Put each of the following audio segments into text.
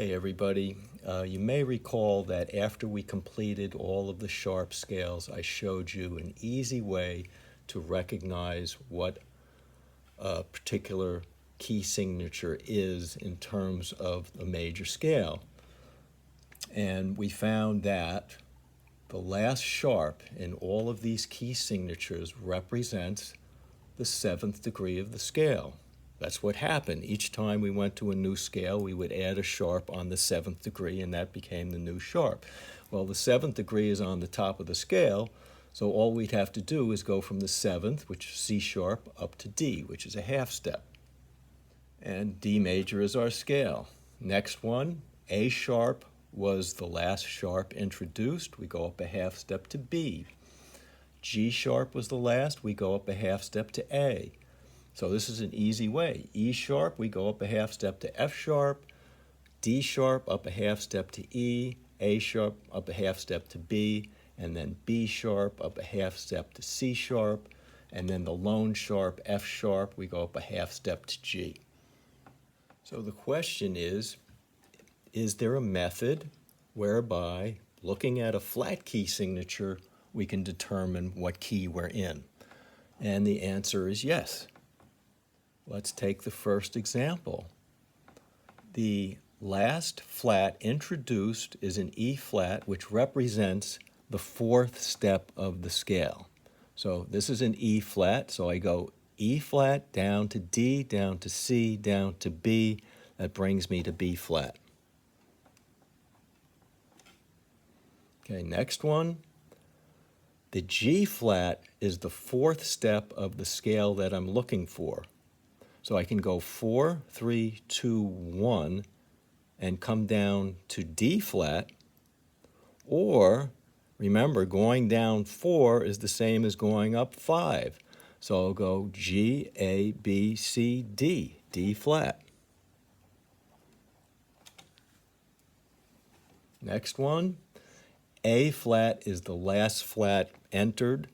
Okay, everybody, you may recall that after we completed all of the sharp scales, I showed you an easy way to recognize what a particular key signature is in terms of a major scale. And we found that the last sharp in all of these key signatures represents the seventh degree of the scale. That's what happened. Each time we went to a new scale, we would add a sharp on the seventh degree, and that became the new sharp. Well, the seventh degree is on the top of the scale, so all we'd have to do is go from the seventh, which is C sharp, up to D, which is a half step. And D major is our scale. Next one, A sharp was the last sharp introduced. We go up a half step to B. G sharp was the last. We go up a half step to A. So this is an easy way. E sharp, we go up a half step to F sharp. D sharp, up a half step to E. A sharp, up a half step to B. And then B sharp, up a half step to C sharp. And then the lone sharp, F sharp, we go up a half step to G. So the question is there a method whereby, looking at a flat key signature, we can determine what key we're in? And the answer is yes. Let's take the first example. The last flat introduced is an E flat, which represents the fourth step of the scale. So this is an E flat, so I go E flat down to D, down to C, down to B. That brings me to B flat. Okay, next one. The G flat is the fourth step of the scale that I'm looking for. So I can go 4, 3, 2, 1 and come down to D flat, or remember, going down 4 is the same as going up 5. So I'll go G, A, B, C, D, D flat. Next one, A flat is the last flat entered.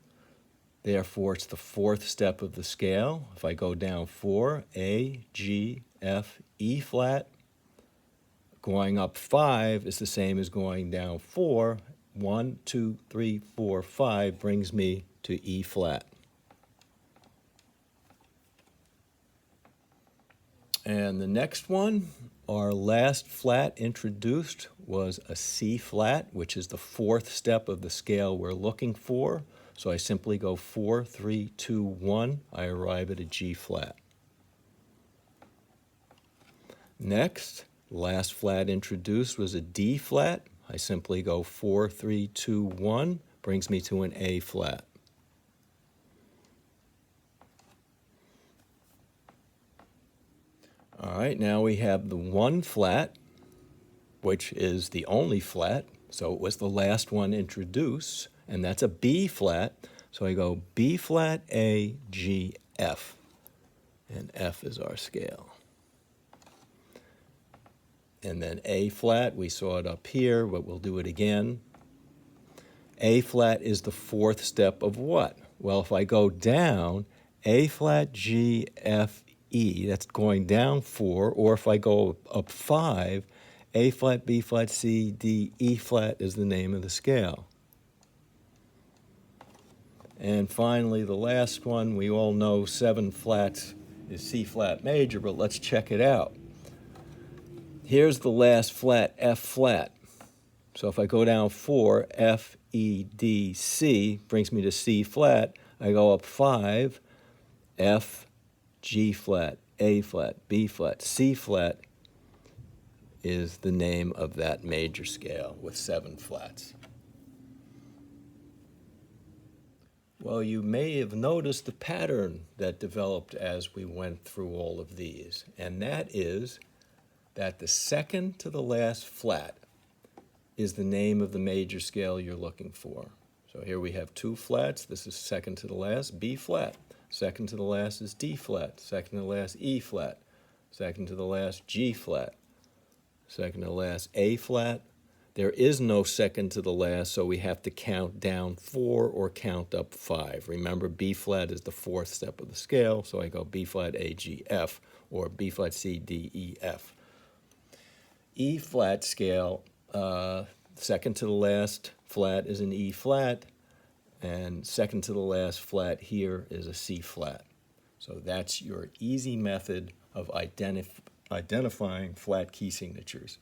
Therefore, it's the fourth step of the scale. If I go down 4, A, G, F, E flat, going up 5 is the same as going down 4. 1, 2, 3, 4, 5 brings me to E flat. And the next one, our last flat introduced was a C flat, which is the fourth step of the scale we're looking for. So I simply go 4, 3, 2, 1. I arrive at a G flat. Next, last flat introduced was a D flat. I simply go 4, 3, 2, 1. Brings me to an A flat. All right, now we have the 1 flat, which is the only flat. So it was the last one introduced, and that's a B flat. So I go B flat, A, G, F, and F is our scale. And then A flat, we saw it up here, but we'll do it again. A flat is the fourth step of what? Well, if I go down, A flat, G, F, E, that's going down 4, or if I go up 5, A flat, B flat, C, D, E flat is the name of the scale. And finally, the last one, we all know 7 flats is C flat major, but let's check it out. Here's the last flat, F flat. So if I go down 4, F, E, D, C brings me to C flat. I go up 5, F, G flat, A flat, B flat, C flat is the name of that major scale with 7 flats. Well, you may have noticed the pattern that developed as we went through all of these, and that is that the second to the last flat is the name of the major scale you're looking for. So here we have 2 flats. This is second to the last, B flat. Second to the last is D flat. Second to the last, E flat. Second to the last, G flat. Second to the last, A flat. There is no second to the last, so we have to count down 4 or count up 5. Remember, B flat is the fourth step of the scale, so I go B flat, A, G, F, or B flat, C, D, E, F. E flat scale, second to the last flat is an E flat, and second to the last flat here is a C flat. So that's your easy method of identifying flat key signatures.